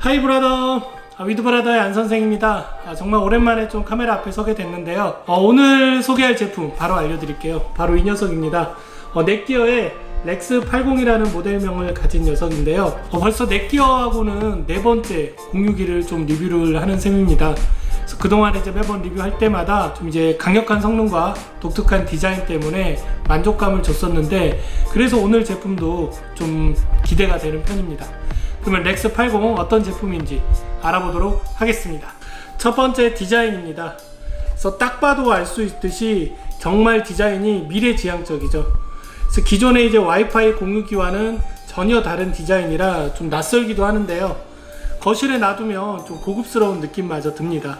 하이 브라더, 위드 브라더의 안 선생입니다. 정말 오랜만에 좀 카메라 앞에 서게 됐는데요. 오늘 소개할 제품 바로 알려드릴게요. 바로 이 녀석입니다. 넷기어의 렉스 80이라는 모델명을 가진 녀석인데요. 벌써 넷기어하고는 네 번째 공유기를 좀 리뷰를 하는 셈입니다. 그래서 그동안 이제 매번 리뷰할 때마다 좀 이제 강력한 성능과 독특한 디자인 때문에 만족감을 줬었는데, 그래서 오늘 제품도 좀 기대가 되는 편입니다. 그러면 렉스 80 어떤 제품인지 알아보도록 하겠습니다. 첫 번째 디자인입니다. 그래서 딱 봐도 알 수 있듯이 정말 디자인이 미래지향적이죠. 그래서 기존의 이제 와이파이 공유기와는 전혀 다른 디자인이라 좀 낯설기도 하는데요. 거실에 놔두면 좀 고급스러운 느낌마저 듭니다.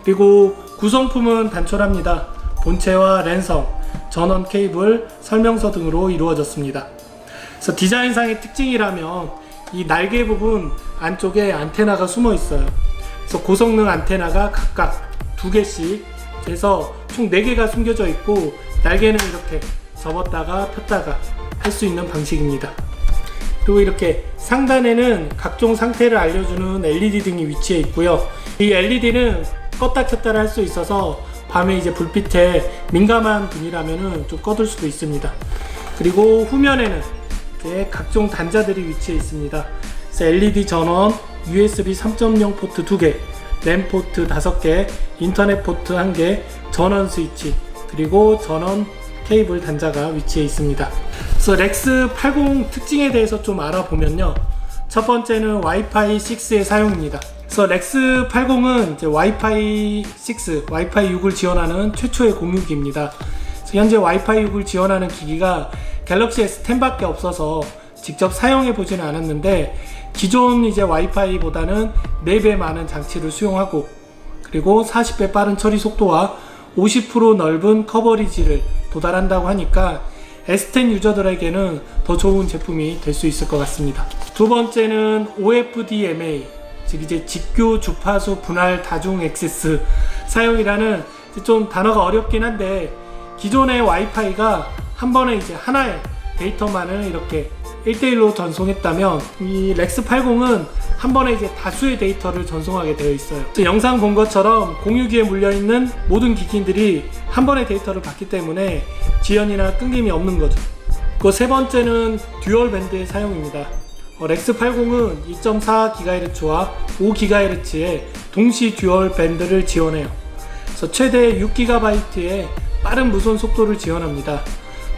그리고 구성품은 단촐합니다. 본체와 랜선, 전원 케이블, 설명서 등으로 이루어졌습니다. 그래서 디자인상의 특징이라면 이 날개 부분 안쪽에 안테나가 숨어 있어요. 그래서 고성능 안테나가 각각 2개씩 해서 총 4개가 숨겨져 있고, 날개는 이렇게 접었다가 폈다가 할 수 있는 방식입니다. 그리고 이렇게 상단에는 각종 상태를 알려주는 LED 등이 위치해 있고요. 이 LED는 껐다 켰다를 할 수 있어서 밤에 이제 불빛에 민감한 분이라면 좀 꺼둘 수도 있습니다. 그리고 후면에는 각종 단자들이 위치해 있습니다. 그래서 LED 전원, USB 3.0 포트 2개, 램 포트 5개, 인터넷 포트 1개, 전원 스위치, 그리고 전원 케이블 단자가 위치해 있습니다. 그래서 렉스 80 특징에 대해서 좀 알아보면요. 첫 번째는 와이파이 6의 사용입니다. 그래서 렉스 80은 이제 와이파이 6, 와이파이 6을 지원하는 최초의 공유기입니다. 그래서 현재 와이파이 6을 지원하는 기기가 갤럭시 S10밖에 없어서 직접 사용해 보지는 않았는데, 기존 이제 와이파이보다는 4배 많은 장치를 수용하고, 그리고 40배 빠른 처리 속도와 50% 넓은 커버리지를 도달한다고 하니까 S10 유저들에게는 더 좋은 제품이 될 수 있을 것 같습니다. 두 번째는 OFDMA, 즉 이제 직교 주파수 분할 다중 액세스 사용이라는 좀 단어가 어렵긴 한데, 기존의 와이파이가 한 번에 이제 하나의 데이터만을 이렇게 1대1로 전송했다면, 이 렉스 80은 한 번에 이제 다수의 데이터를 전송하게 되어 있어요. 영상 본 것처럼 공유기에 물려있는 모든 기기들이 한 번에 데이터를 받기 때문에 지연이나 끊김이 없는 거죠. 그 세 번째는 듀얼 밴드의 사용입니다. 렉스 80은 2.4GHz와 5GHz의 동시 듀얼 밴드를 지원해요. 그래서 최대 6GB의 빠른 무선 속도를 지원합니다.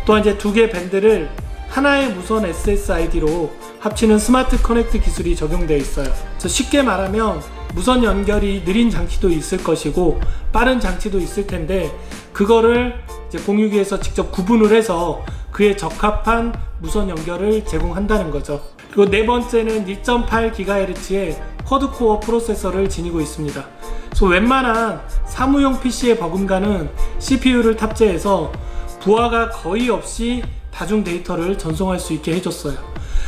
또한 이제 2개 밴드를 하나의 무선 SSID로 합치는 스마트 커넥트 기술이 적용되어 있어요. 그래서 쉽게 말하면 무선 연결이 느린 장치도 있을 것이고 빠른 장치도 있을 텐데, 그거를 이제 공유기에서 직접 구분을 해서 그에 적합한 무선 연결을 제공한다는 거죠. 그리고 네 번째는 2.8GHz의 쿼드코어 프로세서를 지니고 있습니다. 그래서 웬만한 사무용 PC에 버금가는 CPU를 탑재해서 부하가 거의 없이 다중 데이터를 전송할 수 있게 해줬어요.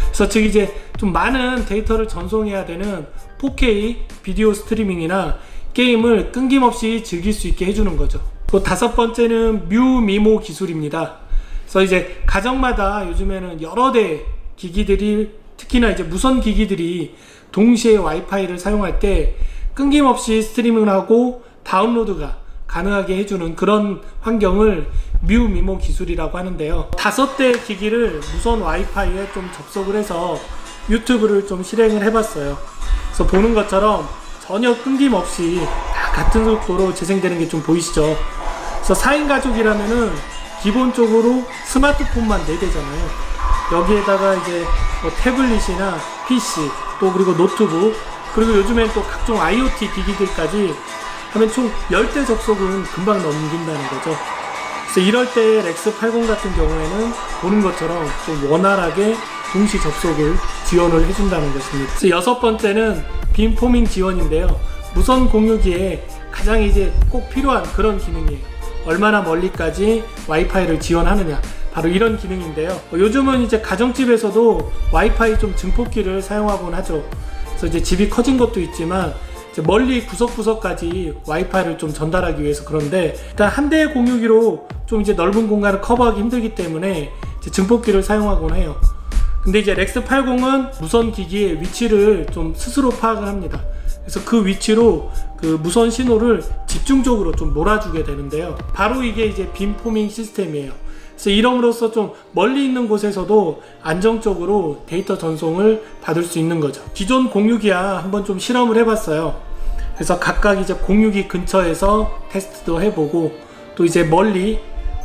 그래서 즉 이제 좀 많은 데이터를 전송해야 되는 4K 비디오 스트리밍이나 게임을 끊김없이 즐길 수 있게 해주는 거죠. 또 다섯 번째는 뮤미모 기술입니다. 그래서 이제 가정마다 요즘에는 여러 대 기기들이, 특히나 이제 무선 기기들이 동시에 와이파이를 사용할 때 끊김없이 스트리밍을 하고 다운로드가 가능하게 해주는 그런 환경을 뮤미모 기술이라고 하는데요. 5대 기기를 무선 와이파이에 좀 접속을 해서 유튜브를 좀 실행을 해봤어요. 그래서 보는 것처럼 전혀 끊김없이 다 같은 속도로 재생되는 게 좀 보이시죠? 그래서 4인 가족이라면은 기본적으로 스마트폰만 4대잖아요. 여기에다가 이제 뭐 태블릿이나 PC, 또 그리고 노트북, 그리고 요즘엔 또 각종 IoT 기기들까지 하면 총 10대 접속은 금방 넘긴다는 거죠. 그래서 이럴 때 렉스 80 같은 경우에는 보는 것처럼 좀 원활하게 동시 접속을 지원을 해준다는 것입니다. 그래서 여섯 번째는 빔포밍 지원인데요. 무선 공유기에 가장 이제 꼭 필요한 그런 기능이에요. 얼마나 멀리까지 와이파이를 지원하느냐, 바로 이런 기능인데요. 요즘은 이제 가정집에서도 와이파이 좀 증폭기를 사용하곤 하죠. 그래서 이제 집이 커진 것도 있지만 멀리 구석구석까지 와이파이를 좀 전달하기 위해서. 그런데 일단 한 대의 공유기로 좀 이제 넓은 공간을 커버하기 힘들기 때문에 이제 증폭기를 사용하곤 해요. 근데 이제 렉스 80은 무선 기기의 위치를 좀 스스로 파악을 합니다. 그래서 그 위치로 그 무선 신호를 집중적으로 좀 몰아주게 되는데요. 바로 이게 이제 빔포밍 시스템이에요. 그래서 이럼으로써 좀 멀리 있는 곳에서도 안정적으로 데이터 전송을 받을 수 있는 거죠. 기존 공유기와 한번 좀 실험을 해봤어요. 그래서 각각 이제 공유기 근처에서 테스트도 해보고, 또 이제 멀리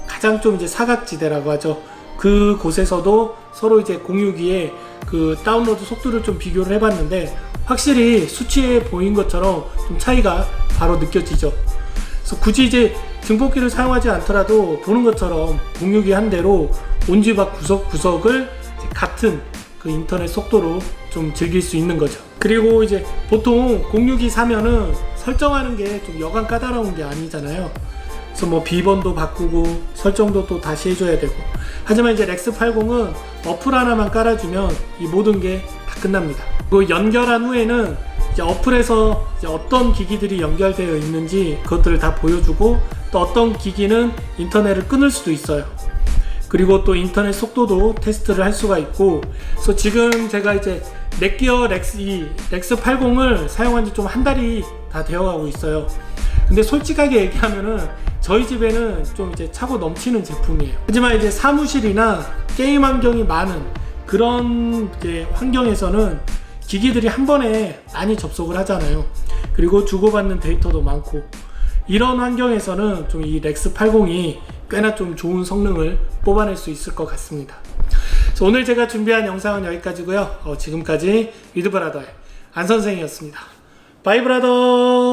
가장 좀 이제 사각지대라고 하죠. 그 곳에서도 서로 이제 공유기에 그 다운로드 속도를 좀 비교를 해봤는데, 확실히 수치에 보인 것처럼 좀 차이가 바로 느껴지죠. 그래서 굳이 이제 증폭기를 사용하지 않더라도 보는 것처럼 공유기 한 대로 온 집 앞 구석구석을 같은 그 인터넷 속도로 좀 즐길 수 있는 거죠. 그리고 이제 보통 공유기 사면은 설정하는 게 좀 여간 까다로운 게 아니잖아요. 그래서 뭐 비번도 바꾸고 설정도 또 다시 해줘야 되고. 하지만 이제 렉스 80은 어플 하나만 깔아주면 이 모든 게 다 끝납니다. 그리고 연결한 후에는 이제 어플에서 이제 어떤 기기들이 연결되어 있는지 그것들을 다 보여주고, 또 어떤 기기는 인터넷을 끊을 수도 있어요. 그리고 또 인터넷 속도도 테스트를 할 수가 있고. 그래서 지금 제가 이제 넷기어 렉스 80을 사용한 지 좀 한 달이 다 되어가고 있어요. 근데 솔직하게 얘기하면은 저희 집에는 좀 이제 차고 넘치는 제품이에요. 하지만 이제 사무실이나 게임 환경이 많은 그런 이제 환경에서는 기기들이 한 번에 많이 접속을 하잖아요. 그리고 주고받는 데이터도 많고, 이런 환경에서는 좀 이 렉스 80이 꽤나 좀 좋은 성능을 뽑아낼 수 있을 것 같습니다. 그래서 오늘 제가 준비한 영상은 여기까지고요. 지금까지 위드브라더의 안선생이었습니다. 바이 브라더.